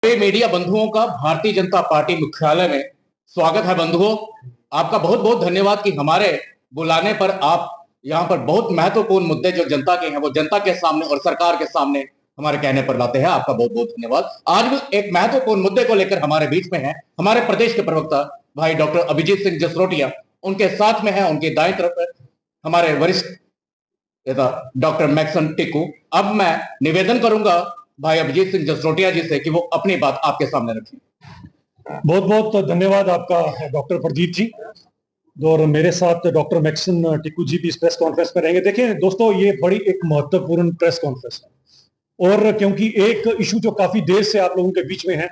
Media बंधुओं का Bharatiya Janata party मुख्यालय में स्वागत है। बंधुओं, आपका बहुत बहुत धन्यवाद कि हमारे बुलाने पर आप यहाँ पर बहुत महत्वपूर्ण मुद्दे जो जनता के हैं वो जनता के सामने और सरकार के सामने हमारे कहने पर लाते हैं। आपका बहुत बहुत धन्यवाद। आज भी एक महत्वपूर्ण मुद्दे को लेकर हमारे बीच में है हमारे प्रदेश के प्रवक्ता भाई डॉक्टर अभिजीत सिंह जसरोटिया। उनके साथ में है, उनके दाएं तरफ हमारे वरिष्ठ नेता डॉक्टर मैक्सन टिक्कू। अब मैं निवेदन करूंगा भाई अभिजीत सिंह जसरोटिया जी से कि वो अपनी बात आपके सामने रखें। बहुत बहुत धन्यवाद आपका डॉक्टर प्रदीप जी। और मेरे साथ डॉक्टर मैक्सन टिक्कू जी भी इस प्रेस कॉन्फ्रेंस में रहेंगे। देखें दोस्तों, ये बड़ी एक महत्वपूर्ण प्रेस कॉन्फ्रेंस है और क्योंकि एक इशू जो काफी देर से आप लोगों के बीच में है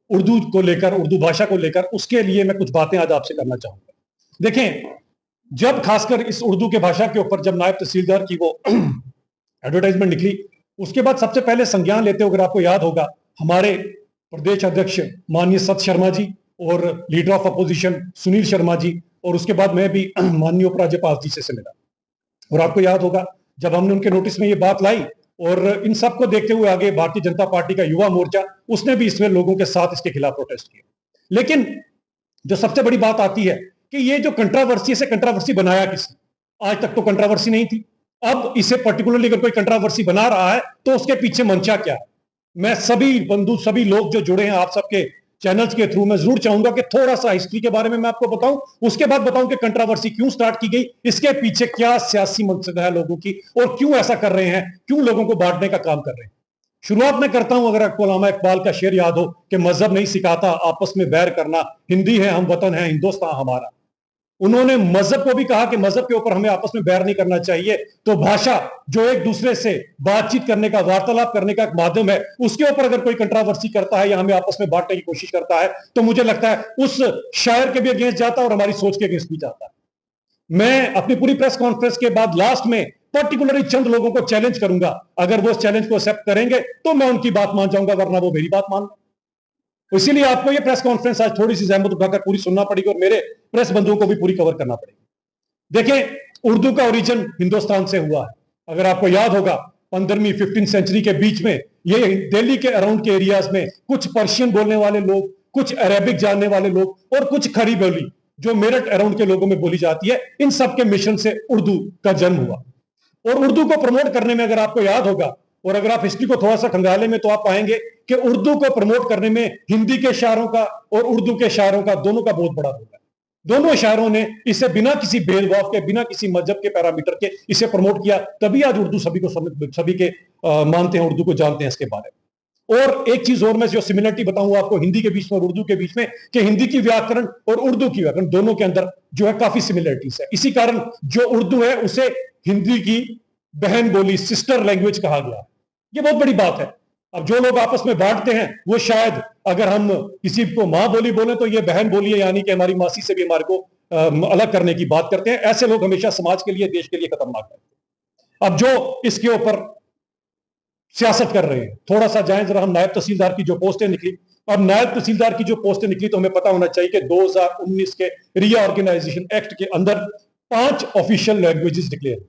उर्दू को लेकर, उर्दू भाषा को लेकर, उसके लिए मैं कुछ बातें आज आपसे करना चाहूंगा। देखें, जब खासकर इस उर्दू के भाषा के ऊपर जब नायब तहसीलदार की वो एडवर्टाइजमेंट निकली, उसके बाद सबसे पहले संज्ञान लेते हुए, अगर आपको याद होगा, हमारे प्रदेश अध्यक्ष माननीय सत शर्मा जी और leader of opposition Sunil Sharma ji, और उसके बाद मैं भी माननीय उपराज्यपाल जी से मिला। और आपको याद होगा जब हमने उनके नोटिस में ये बात लाई, और इन सब को देखते हुए आगे भारतीय जनता पार्टी का युवा मोर्चा, उसने भी इसमें लोगों के साथ इसके खिलाफ प्रोटेस्ट किया। लेकिन जो सबसे बड़ी बात आती है कि ये जो कंट्रावर्सी, से कंट्रावर्सी बनाया किसने? आज तक तो कंट्रावर्सी नहीं थी। अब इसे पर्टिकुलरली अगर कोई कंट्रावर्सी बना रहा है तो उसके पीछे मंशा क्या है? मैं सभी बंधु, सभी लोग जो जुड़े हैं आप सबके चैनल्स के थ्रू, मैं जरूर चाहूंगा कि थोड़ा सा हिस्ट्री के बारे में मैं आपको बताऊं, उसके बाद बताऊं कि कंट्रावर्सी क्यों स्टार्ट की गई, इसके पीछे क्या सियासी मकसद है लोगों की, और क्यों ऐसा कर रहे हैं, क्यों लोगों को बांटने का काम कर रहे हैं। शुरुआत में करता हूं, अगर आपको अल्लामा इकबाल का शेर याद हो कि मजहब नहीं सिखाता आपस में बैर करना, हिंदी है हम, वतन है हिंदुस्तान हमारा। उन्होंने मजहब को भी कहा कि मजहब के ऊपर हमें आपस में बैर नहीं करना चाहिए, तो भाषा जो एक दूसरे से बातचीत करने का, वार्तालाप करने का एक माध्यम है, उसके ऊपर अगर कोई कंट्रावर्सी करता है या हमें आपस में बांटने की कोशिश करता है, तो मुझे लगता है उस शायर के भी अगेंस्ट जाता है और हमारी सोच के अगेंस्ट भी जाता है। मैं अपनी पूरी प्रेस कॉन्फ्रेंस के बाद लास्ट में पर्टिकुलरली चंद लोगों को चैलेंज करूंगा। अगर वो उस चैलेंज को एक्सेप्ट करेंगे तो मैं उनकी बात मान जाऊंगा, वरना वो मेरी बात मान। इसीलिए आपको ये प्रेस कॉन्फ्रेंस आज थोड़ी सी जहमत उठाकर पूरी सुनना पड़ेगी और मेरे प्रेस बंधुओं को भी पूरी कवर करना पड़ेगा। देखिए, उर्दू का ओरिजिन हिंदुस्तान से हुआ है। अगर आपको याद होगा 15वीं 15th सेंचुरी के बीच में ये दिल्ली के अराउंड के एरियाज में कुछ पर्शियन बोलने वाले लोग, कुछ अरेबिक जानने वाले लोग और कुछ खड़ी बोली जो मेरठ अराउंड के लोगों में बोली जाती है, इन सब के मिशन से उर्दू का जन्म हुआ। और उर्दू को प्रमोट करने में, अगर आपको याद होगा और अगर आप हिस्ट्री को थोड़ा सा खंगाले में, तो आप पाएंगे कि उर्दू को प्रमोट करने में हिंदी के शायरों का और उर्दू के शायरों का, दोनों का बहुत बड़ा रोल है। दोनों शायरों ने इसे बिना किसी भेदभाव के, बिना किसी मजहब के पैरामीटर के इसे प्रमोट किया, तभी आज उर्दू सभी को सभी के मानते हैं, उर्दू को जानते हैं इसके बारे में। और एक चीज और मैं जो सिमिलरिटी बताऊंगा आपको हिंदी के बीच में और उर्दू के बीच में, कि हिंदी की व्याकरण और उर्दू की व्याकरण दोनों के अंदर जो है काफी सिमिलरिटीज है। इसी कारण जो उर्दू है उसे हिंदी की बहन बोली, सिस्टर लैंग्वेज कहा गया। ये बहुत बड़ी बात है। अब जो लोग आपस में बांटते हैं वो शायद, अगर हम किसी को मां बोली बोले तो ये बहन बोली है, यानी कि हमारी मासी से भी हमारे को अलग करने की बात करते हैं। ऐसे लोग हमेशा समाज के लिए, देश के लिए खतरनाक है। अब जो इसके ऊपर सियासत कर रहे हैं, थोड़ा सा जाएं जरा हम नायब तहसीलदार की जो पोस्टें निकली। अब नायब तहसीलदार की जो पोस्टें निकली तो हमें पता होना चाहिए कि 2019 के रीऑर्गेनाइजेशन एक्ट के अंदर 5 official languages declare,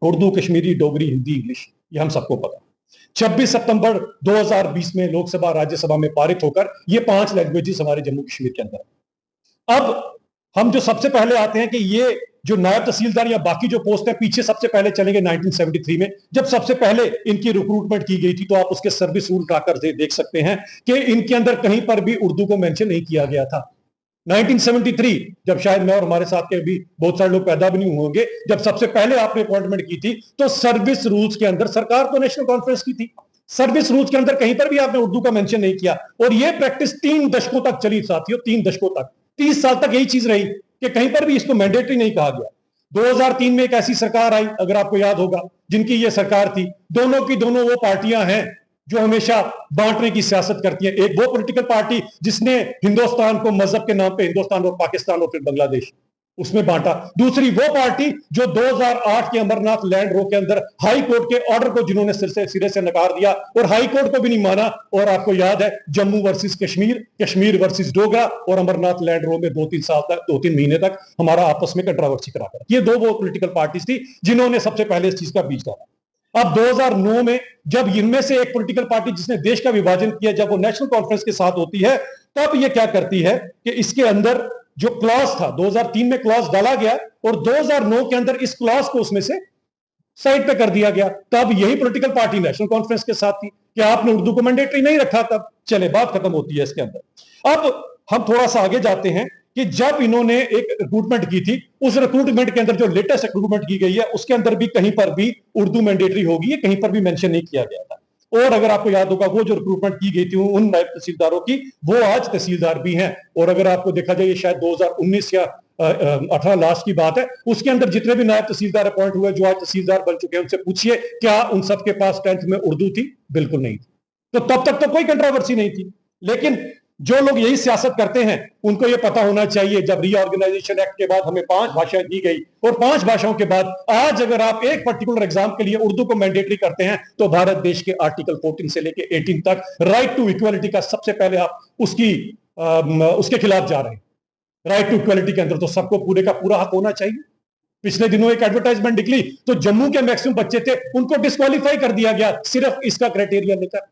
Urdu, Kashmiri, Dogri, Hindi, English, ये हम सबको पता। 26 सितंबर 2020 में लोकसभा राज्यसभा में पारित होकर ये 5 लैंग्वेजेस हमारे जम्मू कश्मीर के अंदर। अब हम जो सबसे पहले आते हैं कि ये जो नायब तहसीलदार या बाकी जो पोस्ट है, पीछे सबसे पहले चलेंगे 1973 में, जब सबसे पहले इनकी रिक्रूटमेंट की गई थी। तो आप उसके सर्विस रूल उठाकर देख सकते हैं कि इनके अंदर कहीं पर भी उर्दू को मेंशन नहीं किया गया था। 1973, जब शायद मैं और हमारे साथ के भी बहुत सारे लोग पैदा भी नहीं होंगे, जब सबसे पहले आपने अपॉइंटमेंट की थी, तो सर्विस रूल्स के अंदर, सरकार तो नेशनल कॉन्फ्रेंस की थी, सर्विस रूल्स के अंदर कहीं पर भी आपने उर्दू का मेंशन नहीं किया। और यह प्रैक्टिस 3 दशकों तक चली साथियों, 3 दशकों तक, 30 साल तक यही चीज रही कि कहीं पर भी इसको मैंडेटरी नहीं कहा गया। 2003 में एक ऐसी सरकार आई, अगर आपको याद होगा, जिनकी ये सरकार थी, दोनों की दोनों वो पार्टियां हैं जो हमेशा बांटने की सियासत करती है। एक वो पॉलिटिकल पार्टी जिसने हिंदुस्तान को मजहब के नाम पे हिंदुस्तान और पाकिस्तान और फिर बांग्लादेश उसमें बांटा। दूसरी वो पार्टी जो 2008 के अमरनाथ लैंड रो के अंदर हाई कोर्ट के ऑर्डर को जिन्होंने सिरे से नकार दिया और हाई कोर्ट को भी नहीं माना। और आपको याद है जम्मू वर्सेस कश्मीर, कश्मीर वर्सेस डोगरा, और अमरनाथ लैंड रो में 2-3 साल तक, 2-3 महीने तक हमारा आपस में कंट्रोवर्सी कराकर, ये 2 वो पॉलिटिकल पार्टीज थी जिन्होंने सबसे पहले इस चीज का बीज डाला। अब 2009 में जब इनमें से एक पॉलिटिकल पार्टी जिसने देश का विभाजन किया, जब वो नेशनल कॉन्फ्रेंस के साथ होती है, तब ये क्या करती है कि इसके अंदर जो क्लॉज था 2003 में क्लॉज डाला गया और 2009 के अंदर इस क्लॉज को उसमें से साइड पे कर दिया गया। तब यही पॉलिटिकल पार्टी नेशनल कॉन्फ्रेंस के साथ थी कि आपने उर्दू को मैंडेटरी नहीं रखा, तब चले बात खत्म होती है इसके अंदर। अब हम थोड़ा सा आगे जाते हैं कि जब इन्होंने एक रिक्रूटमेंट की थी, उस रिक्रूटमेंट के अंदर जो लेटेस्ट रिक्रूटमेंट की गई है उसके अंदर भी कहीं पर भी उर्दू मैंडेटरी होगी, कहीं पर भी मेंशन नहीं किया गया था। और अगर आपको याद होगा, वो जो रिक्रूटमेंट की गई थी उन नायब तहसीलदारों की, वो आज तहसीलदार भी हैं। और अगर आपको देखा जाए, शायद 2019 या 18 लास्ट की बात है, उसके अंदर जितने भी नायब तहसीलदार अपॉइंट हुए, जो आज तहसीलदार बन चुके हैं, उनसे पूछिए क्या उन सबके पास 10th में उर्दू थी? बिल्कुल नहीं थी। तो तब तक तो कोई कंट्रोवर्सी नहीं थी। लेकिन जो लोग यही सियासत करते हैं उनको ये पता होना चाहिए, जब रीऑर्गेनाइजेशन एक्ट के बाद हमें 5 भाषाएं दी गई और 5 भाषाओं के बाद आज अगर आप एक पर्टिकुलर एग्जाम के लिए उर्दू को मैंडेटरी करते हैं, तो भारत देश के आर्टिकल 14 से लेकर 18 तक राइट टू इक्वालिटी का सबसे पहले आप उसके खिलाफ जा रहे हैं। राइट टू इक्वालिटी के अंदर तो सबको पूरे का पूरा हक होना चाहिए। पिछले दिनों एक एडवर्टाइजमेंट निकली, तो जम्मू के मैक्सिमम बच्चे थे, उनको डिस्क्वालीफाई कर दिया गया सिर्फ इसका क्राइटेरिया लेकर।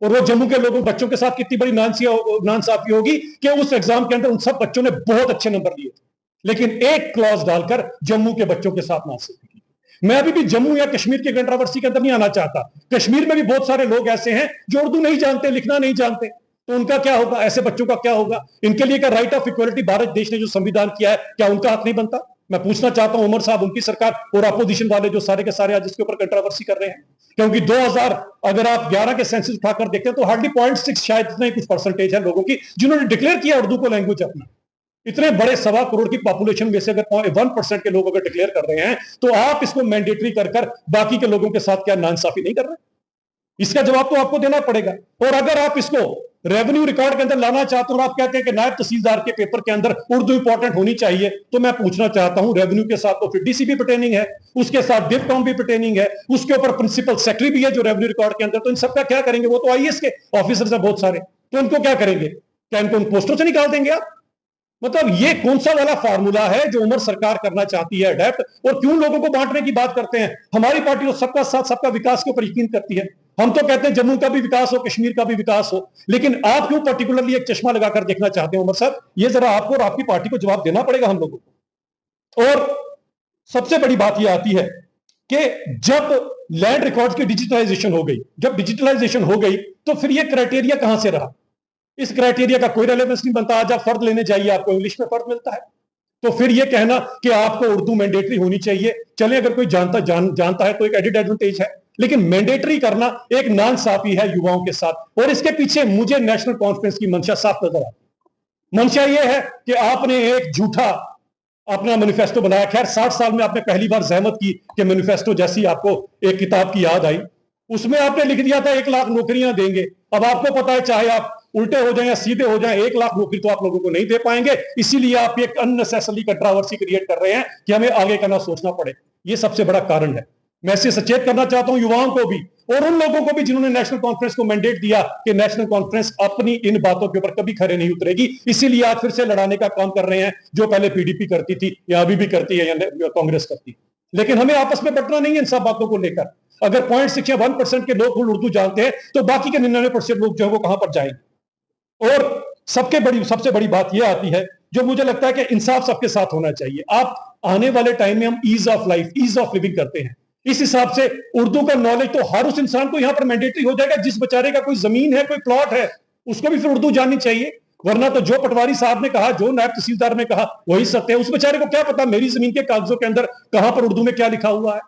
और वो जम्मू के लोगों बच्चों के साथ कितनी बड़ी नाइंसाफी होगी कि उस एग्जाम के अंदर उन सब बच्चों ने बहुत अच्छे नंबर लिए थे, लेकिन एक क्लॉज डालकर जम्मू के बच्चों के साथ नाइंसाफी की। मैं अभी भी जम्मू या कश्मीर की कंट्रोवर्सी के अंदर नहीं आना चाहता। कश्मीर में भी बहुत सारे लोग ऐसे हैं जो उर्दू नहीं जानते, लिखना नहीं जानते, तो उनका क्या होगा? ऐसे बच्चों का क्या होगा? इनके लिए क्या राइट ऑफ इक्वालिटी भारत देश ने जो संविधान किया है, क्या उनका हक नहीं बनता? मैं पूछना चाहता हूं उमर साहब, उनकी सरकार और अपोजिशन वाले जो सारे के सारे आज इसके ऊपर कंट्रोवर्सी कर रहे हैं, क्योंकि 2000 अगर आप 11 के सेंसस उठाकर देखते हैं तो हार्डली 0.6 शायद इतना ही कुछ परसेंटेज है लोगों की जिन्होंने डिक्लेयर किया उर्दू को लैंग्वेज अपना। इतने बड़े 1.25 करोड़ की पॉपुलेशन में से अगर 1% के लोग अगर डिक्लेयर कर रहे हैं, तो आप इसको मैंडेटरी कर बाकी के लोगों के साथ क्या नाइंसाफी नहीं कर रहे? इसका जवाब तो आपको देना पड़ेगा। और अगर आप इसको रेवेन्यू रिकॉर्ड के अंदर लाना चाहते हो और आप कहते हैं कि नायब तहसीलदार के पेपर के अंदर उर्दू इंपॉर्टेंट होनी चाहिए, तो मैं पूछना चाहता हूं, रेवेन्यू के साथ तो फिर डीसीपी पर्टेनिंग है, उसके साथ डिपकॉम भी पर्टेनिंग है, उसके ऊपर प्रिंसिपल सेक्रेटरी भी है जो रेवेन्यू रिकॉर्ड के अंदर, तो इन सबका क्या करेंगे? वो तो आईएएस के ऑफिसर्स है बहुत सारे, तो इनको क्या करेंगे? क्या इनको उन पोस्टों से निकाल देंगे आप? मतलब ये कौन सा वाला फार्मूला है जो उमर सरकार करना चाहती है अडेप्ट? और क्यों लोगों को बांटने की बात करते हैं? हमारी पार्टी तो सबका साथ सबका विकास के ऊपर यकीन करती है। हम तो कहते हैं जम्मू का भी विकास हो, कश्मीर का भी विकास हो, लेकिन आप क्यों पर्टिकुलरली एक चश्मा लगाकर देखना चाहते हैं? उमर साहब, ये जरा आपको और आपकी पार्टी को जवाब देना पड़ेगा हम लोगों को। और सबसे बड़ी बात यह आती है कि जब लैंड रिकॉर्ड की डिजिटलाइजेशन हो गई, जब डिजिटलाइजेशन हो गई, तो फिर ये क्राइटेरिया कहां से रहा? इस क्राइटेरिया का कोई रेलेवेंस नहीं बनता। आज आप फर्द लेने जाइए, आपको इंग्लिश में फर्द मिलता है, तो फिर ये कहना कि आपको उर्दू मैंडेटरी होनी चाहिए, चले अगर कोई जानता है तो एक एडिड एडवांटेज है, लेकिन मैंडेटरी करना एक नाइंसाफी है युवाओं के साथ। और इसके पीछे मुझे नेशनल कॉन्फ्रेंस की मंशा साफ नजर आती। मंशा यह है कि आपने एक झूठा अपना मैनिफेस्टो बनाया। खैर 60 साल में आपने पहली बार जहमत की कि मैनिफेस्टो जैसी आपको एक किताब की याद आई, उसमें आपने लिख दिया था 1 लाख नौकरियां देंगे। अब आपको पता है चाहे आप उल्टे हो जाएं या सीधे हो जाएं, 1 लाख नौकरी तो आप लोगों को नहीं दे पाएंगे, इसीलिए आप एक अननेसेसरी कंट्रोवर्सी क्रिएट कर रहे हैं कि हमें आगे का ना सोचना पड़े। ये सबसे बड़ा कारण है। मैं इससे सचेत करना चाहता हूं युवाओं को भी और उन लोगों को भी जिन्होंने नेशनल कॉन्फ्रेंस को मैंडेट दिया कि नेशनल कॉन्फ्रेंस अपनी इन बातों के ऊपर कभी खरे नहीं उतरेगी, इसीलिए आप फिर से लड़ाने का काम कर रहे हैं, जो पहले पीडीपी करती थी या अभी भी करती है या कांग्रेस करती। लेकिन हमें आपस में बटना नहीं है इन सब बातों को लेकर। अगर 0.6 या 1% के लोग उर्दू जानते हैं, तो बाकी के 99% लोग जो है वो कहां पर जाएंगे? और सबसे बड़ी बात यह आती है, जो मुझे लगता है कि इंसाफ सबके साथ होना चाहिए। आप आने वाले टाइम में हम ease of life, ease of living करते हैं, इस हिसाब से उर्दू का नॉलेज तो हर उस इंसान को यहां पर मैंडेटरी हो जाएगा जिस बेचारे का कोई जमीन है, कोई प्लॉट है, उसको भी फिर उर्दू जाननी चाहिए। वरना तो जो पटवारी साहब ने कहा, जो नायब तहसीलदार ने कहा, वही सत्य है। उस बेचारे को क्या पता मेरी जमीन के कागजों के अंदर कहां पर उर्दू में क्या लिखा हुआ है?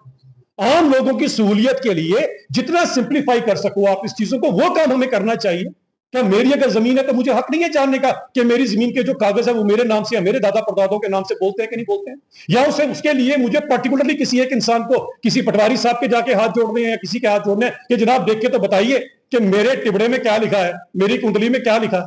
आम लोगों की सहूलियत के लिए जितना सिंप्लीफाई कर सको आप इस चीजों को, वो काम हमें करना चाहिए। क्या मेरी अगर जमीन है तो मुझे हक नहीं है जानने का कि मेरी जमीन के जो कागज है वो मेरे नाम से या मेरे दादा परदादों के नाम से बोलते हैं कि नहीं बोलते हैं? या उसके लिए मुझे पर्टिकुलरली किसी एक इंसान को, किसी पटवारी साहब के जाके हाथ जोड़ने हैं या किसी के हाथ जोड़ने हैं कि जनाब देख के तो बताइए कि मेरे टिबड़े में क्या लिखा है, मेरी कुंडली में क्या लिखा है?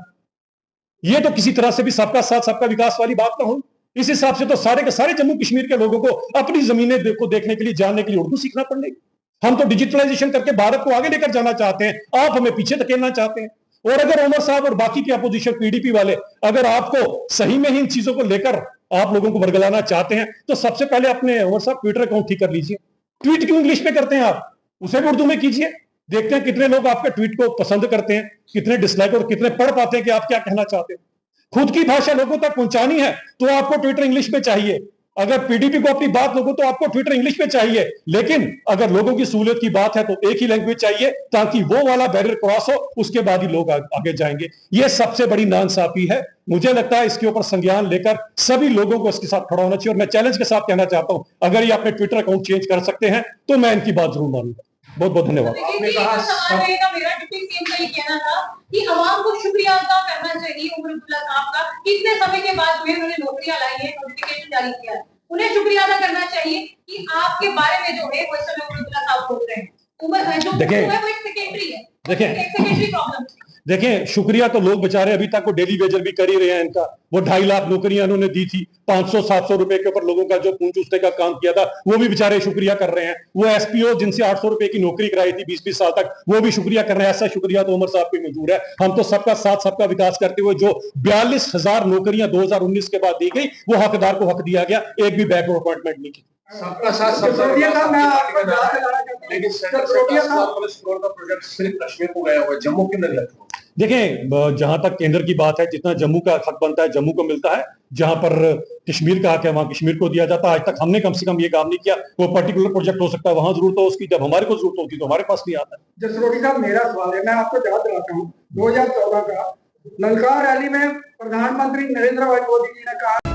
ये तो किसी तरह से भी सबका साथ सबका विकास वाली बात ना हो। इस हिसाब से तो सारे के सारे जम्मू कश्मीर के लोगों को अपनी जमीनें को देखने के लिए, जानने के लिए उर्दू सीखना पड़ेगी। हम तो डिजिटलाइजेशन करके भारत को आगे लेकर जाना चाहते हैं, आप हमें पीछे धकेलना चाहते हैं। और अगर उमर साहब और बाकी के अपोजिशन पीडीपी वाले अगर आपको सही में ही इन चीजों को लेकर आप लोगों को बरगलाना चाहते हैं, तो सबसे पहले अपने उमर साहब ट्विटर अकाउंट ठीक कर लीजिए। ट्वीट क्यों इंग्लिश में करते हैं आप? उसे भी उर्दू में कीजिए। देखते हैं कितने लोग आपके ट्वीट को पसंद करते हैं, कितने डिसलाइक और कितने पढ़ पाते हैं कि आप क्या कहना चाहते हैं। खुद की भाषा लोगों तक पहुंचानी है तो आपको ट्विटर इंग्लिश में चाहिए। अगर पीडीपी को अपनी बात लोगों तो आपको ट्विटर इंग्लिश में चाहिए। लेकिन अगर लोगों की सहूलियत की बात है तो एक ही लैंग्वेज चाहिए ताकि वो वाला बैरियर क्रॉस हो, उसके बाद ही लोग आगे जाएंगे। ये सबसे बड़ी नाइंसाफी है। मुझे लगता है इसके ऊपर संज्ञान लेकर सभी लोगों को इसके साथ खड़ा होना चाहिए। और मैं चैलेंज के साथ कहना चाहता हूं, अगर ये अपने ट्विटर अकाउंट चेंज कर सकते हैं तो मैं इनकी बात जरूर मानूंगा। बहुत बहुत धन्यवाद। आपने कहा सवाल रहेगा, मेरा डिप्टी सीएम का ये कहना था कि अवाम को शुक्रिया अदा करना चाहिए उमर अब्दुल्ला साहब का, कितने समय के बाद जो है उन्होंने नौकरियां लाई है, नोटिफिकेशन जारी किया है। उन्हें शुक्रिया अदा करना चाहिए कि आपके बारे में जो है वो इस समय उमर अब्दुल्ला साहब बोल रहे हैं। उमर जो है वो एक सेकेंडरी है, एक सेकेंडरी प्रॉब्लम। देखें, शुक्रिया तो लोग बेचारे अभी तक वो डेली वेजर भी कर ही रहे हैं। इनका वो 2.5 लाख नौकरियां उन्होंने दी थी, 500-700 रुपए के ऊपर लोगों का जो पूंछ उसने का काम किया था, वो भी बेचारे शुक्रिया कर रहे हैं। वो एसपीओ जिनसे 800 रुपए की नौकरी कराई थी 20-20 साल तक, वो भी शुक्रिया कर रहे हैं। ऐसा शुक्रिया तो उमर साहब को मंजूर है। हम तो सबका साथ सबका विकास करते हुए जो 42,000 नौकरियां 2019 के बाद दी गई, वो हकदार को हक दिया गया, एक भी बैक अपॉइंटमेंट नहीं की। सबका साथ सबका लेकिन का प्रोजेक्ट सिर्फ कश्मीर को गया हुआ है, जम्मू के अंदर। देखें, जहां तक केंद्र की बात है, जितना जम्मू का हक बनता है जम्मू को मिलता है, जहां पर कश्मीर का हक है वहां कश्मीर को दिया जाता है। आज तक हमने कम से कम ये काम नहीं किया। वो पर्टिकुलर प्रोजेक्ट हो सकता है वहां जरूरत हो उसकी, जब हमारे को जरूरत होती है तो हमारे पास नहीं आता है। जसरोटी साहब, मेरा सवाल है, मैं आपको याद दिलाता हूँ 2014 का ललकार रैली में प्रधानमंत्री नरेंद्र भाई मोदी जी ने कहा